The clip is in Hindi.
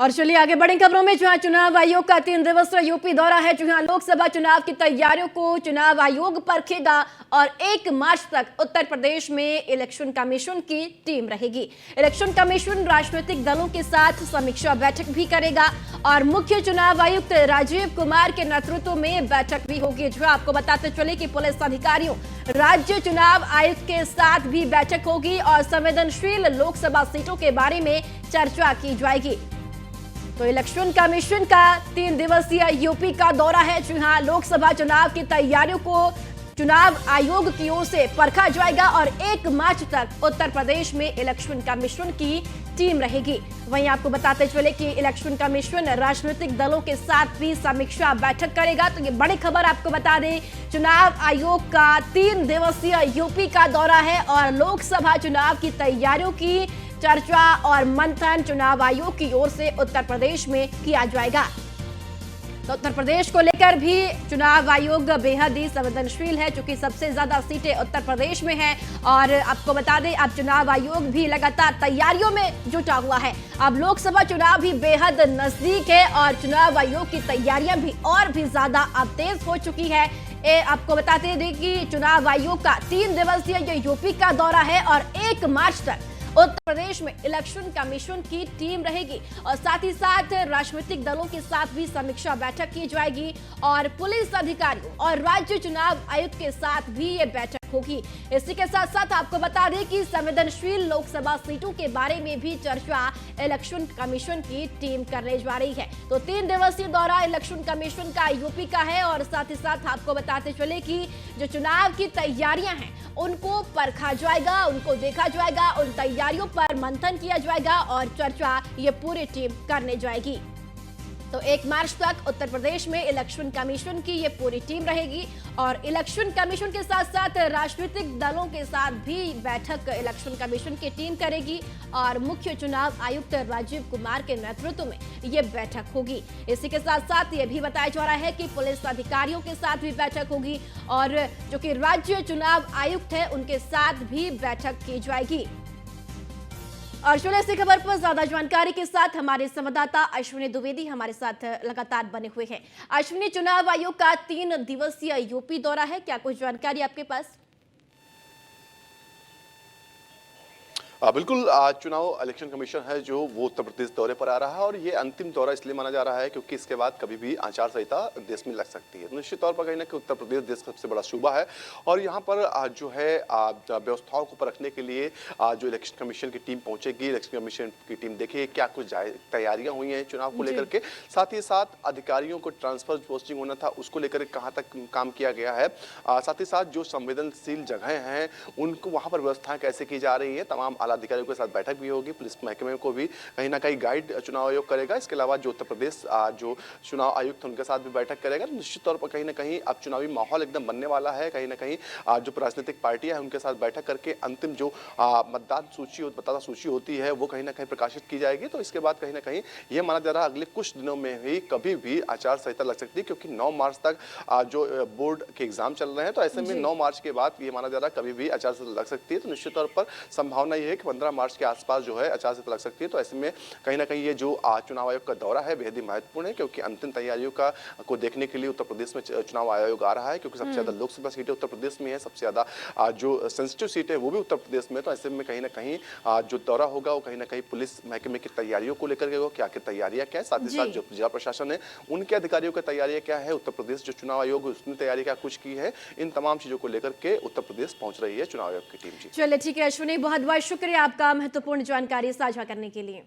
और चलिए आगे बढ़े खबरों में, जहां चुनाव आयोग का 3 दिवसीय यूपी दौरा है, जहां लोकसभा चुनाव की तैयारियों को चुनाव आयोग परखेगा और 1 मार्च तक उत्तर प्रदेश में इलेक्शन कमीशन की टीम रहेगी। इलेक्शन कमीशन राजनीतिक दलों के साथ समीक्षा बैठक भी करेगा और मुख्य चुनाव आयुक्त राजीव कुमार के नेतृत्व में बैठक भी होगी। जो आपको बताते चले कि पुलिस अधिकारियों, राज्य चुनाव आयुक्त के साथ भी बैठक होगी और संवेदनशील लोकसभा सीटों के बारे में चर्चा की जाएगी। तो इलेक्शन कमीशन का 3 दिवसीय यूपी का दौरा है, जहां लोकसभा चुनाव की तैयारियों को चुनाव आयोग की ओर से परखा जाएगा और 1 मार्च तक उत्तर प्रदेश में इलेक्शन कमीशन की टीम रहेगी। वहीं आपको बताते चले कि इलेक्शन कमीशन राजनीतिक दलों के साथ भी समीक्षा बैठक करेगा। तो ये बड़ी खबर आपको बता दें, चुनाव आयोग का 3 दिवसीय यूपी का दौरा है और लोकसभा चुनाव की तैयारियों की चर्चा और मंथन चुनाव आयोग की ओर से उत्तर प्रदेश में किया जाएगा। तो उत्तर प्रदेश को लेकर भी चुनाव आयोग बेहद ही संवेदनशील है, क्योंकि सबसे ज्यादा सीटें उत्तर प्रदेश में हैं। और आपको बता दें, अब चुनाव आयोग भी लगातार तैयारियों में जुटा हुआ है। अब लोकसभा चुनाव भी बेहद नजदीक है और चुनाव आयोग की तैयारियां भी और भी ज्यादा अब तेज हो चुकी है। आपको बताते दें कि चुनाव आयोग का 3 दिवसीय यूपी का दौरा है और 1 मार्च तक उत्तर प्रदेश में इलेक्शन कमीशन की टीम रहेगी और साथ ही साथ राजनीतिक दलों के साथ भी समीक्षा बैठक की जाएगी और पुलिस अधिकारियों और राज्य चुनाव आयुक्त के साथ भी ये बैठक होगी। इसी के साथ साथ आपको बता दें कि संवेदनशील लोकसभा सीटों के बारे में भी चर्चा इलेक्शन कमीशन की टीम करने जा रही है। तो 3 दिवसीय दौरा इलेक्शन कमीशन का यूपी का है और साथ ही साथ आपको बताते चले कि जो चुनाव की तैयारियां हैं उनको परखा जाएगा, उनको देखा जाएगा, उन तैयारियों पर मंथन किया जाएगा और चर्चा ये पूरी टीम करने जाएगी। तो 1 मार्च तक उत्तर प्रदेश में इलेक्शन कमीशन की ये पूरी टीम रहेगी और इलेक्शन कमीशन के साथ साथ राजनीतिक दलों के साथ भी बैठक इलेक्शन कमीशन की टीम करेगी और मुख्य चुनाव आयुक्त राजीव कुमार के नेतृत्व में ये बैठक होगी। इसी के साथ साथ ये भी बताया जा रहा है कि पुलिस अधिकारियों के साथ भी बैठक होगी और जो कि राज्य चुनाव आयुक्त है उनके साथ भी बैठक की जाएगी। और चलिए इसी खबर पर ज्यादा जानकारी के साथ हमारे संवाददाता अश्विनी द्विवेदी हमारे साथ लगातार बने हुए हैं। अश्विनी, चुनाव आयोग का 3 दिवसीय यूपी दौरा है, क्या कुछ जानकारी आपके पास? बिल्कुल, चुनाव इलेक्शन कमीशन है जो वो उत्तर प्रदेश दौरे पर आ रहा है और ये अंतिम दौरा इसलिए माना जा रहा है क्योंकि इसके बाद कभी भी आचार संहिता देश में लग सकती है। निश्चित तौर पर कहीं ना कहीं उत्तर प्रदेश देश का सबसे बड़ा सूबा है और यहाँ पर जो है व्यवस्थाओं को परखने के लिए जो इलेक्शन कमीशन की टीम पहुंचेगी। इलेक्शन कमीशन की टीम देखिए क्या कुछ तैयारियां हुई हैं चुनाव को लेकर के, साथ ही साथ अधिकारियों को ट्रांसफर पोस्टिंग होना था उसको लेकर कहाँ तक काम किया गया है, साथ ही साथ जो संवेदनशील जगहें हैं उनको वहाँ पर व्यवस्थाएं कैसे की जा रही है, तमाम अधिकारियों के साथ बैठक भी होगी। पुलिस महकमे को भी कहीं ना कहीं गाइड चुनाव आयोग करेगा। इसके अलावा जो उत्तर प्रदेश जो चुनाव आयुक्त उनके साथ भी बैठक करेगा। निश्चित तौर पर कहीं ना कहीं अब चुनावी माहौल एकदम बनने वाला है। कहीं ना कहीं जो राजनीतिक पार्टियां हैं उनके साथ बैठक करके अंतिम जो मतदाता सूची होती है वो कहीं ना कहीं प्रकाशित की जाएगी। तो इसके बाद कहीं ना कहीं ये माना जा रहा है अगले कुछ दिनों में ही कभी भी आचार संहिता लग सकती है, क्योंकि 9 मार्च तक जो बोर्ड के एग्जाम चल रहे हैं। तो ऐसे में 9 मार्च के बाद ये माना जा रहा है कभी भी आचार संहिता लग सकती है। तो निश्चित तौर पर संभावना ये है कि 15 मार्च के आसपास जो है आचार संहिता लग सकती है। तो ऐसे में कहीं ना कहीं ये जो चुनाव आयोग का दौरा है बेहद ही महत्वपूर्ण है, क्योंकि अंतिम तैयारियों को देखने के लिए उत्तर प्रदेश में चुनाव आयोग आ रहा है, क्योंकि सबसे ज्यादा लोकसभा सीटें उत्तर प्रदेश में है, सबसे ज्यादा जो सेंसिटिव सीटें वो भी उत्तर प्रदेश में। तो ऐसे में कहीं ना कहीं जो दौरा होगा वो कहीं ना कहीं पुलिस महकमे की तैयारियों को लेकर के होगा, क्या क्या तैयारियां क्या है, साथ ही साथ जो जिला प्रशासन है उनके अधिकारियों की तैयारियां क्या है, उत्तर प्रदेश जो चुनाव आयोग उसने तैयारी क्या कुछ की है, इन तमाम चीजों को लेकर के उत्तर प्रदेश पहुंच रही है चुनाव आयोग की टीम। चलिए ठीक है अश्विनी, बहुत बहुत शुक्रिया आपका महत्वपूर्ण जानकारी साझा करने के लिए।